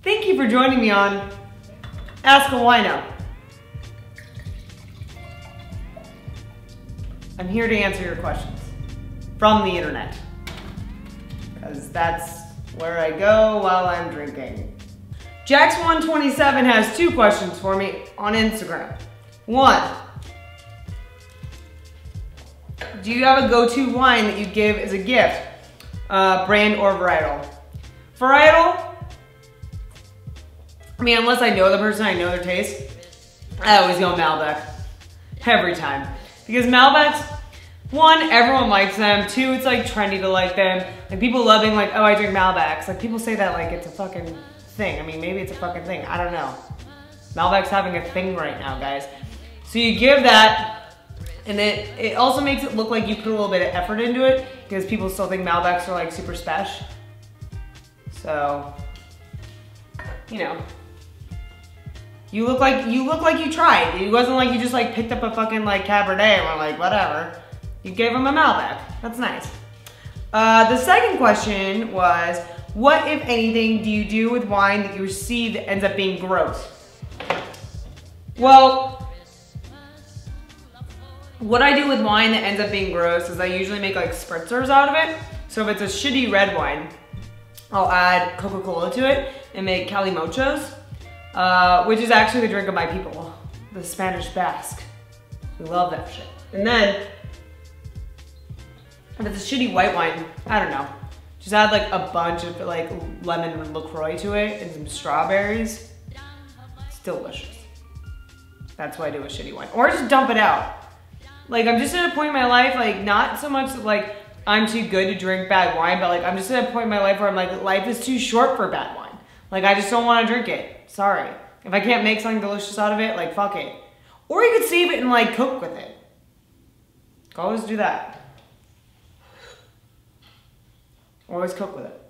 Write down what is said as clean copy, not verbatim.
Thank you for joining me on Ask A Wino. I'm here to answer your questions from the internet, because that's where I go while I'm drinking. Jax127 has 2 questions for me on Instagram. 1, do you have a go-to wine that you give as a gift, brand or varietal? Varietal, I mean, unless I know the person, I know their taste, I always go Malbec, every time. Because Malbecs, 1, everyone likes them. 2, it's like trendy to like them. Like people love being like, oh, I drink Malbecs. Like people say that like it's a fucking thing. I mean, maybe it's a fucking thing, I don't know. Malbec's having a thing right now, guys. So you give that, and it also makes it look like you put a little bit of effort into it, because people still think Malbecs are like super special. So, you know, you look like you tried. It wasn't like you just like picked up a fucking like Cabernet and were like, whatever. You gave them a Malbec. That's nice. The second question was, what, if anything, do you do with wine that you receive that ends up being gross? Well, what I do with wine that ends up being gross is I usually make like spritzers out of it. So if it's a shitty red wine, I'll add Coca-Cola to it and make calimochos, which is actually the drink of my people, the Spanish Basque. We love that shit. And then, if it's a shitty white wine, I don't know, just add like a bunch of like lemon LaCroix to it and some strawberries. It's delicious. That's what I do with shitty wine. Or just dump it out. Like, I'm just at a point in my life, like, not so much that, like, I'm too good to drink bad wine, but, like, I'm just at a point in my life where I'm like, life is too short for bad wine. Like, I just don't want to drink it. Sorry. If I can't make something delicious out of it, like, fuck it. Or you could save it and, like, cook with it. Always do that. Always cook with it.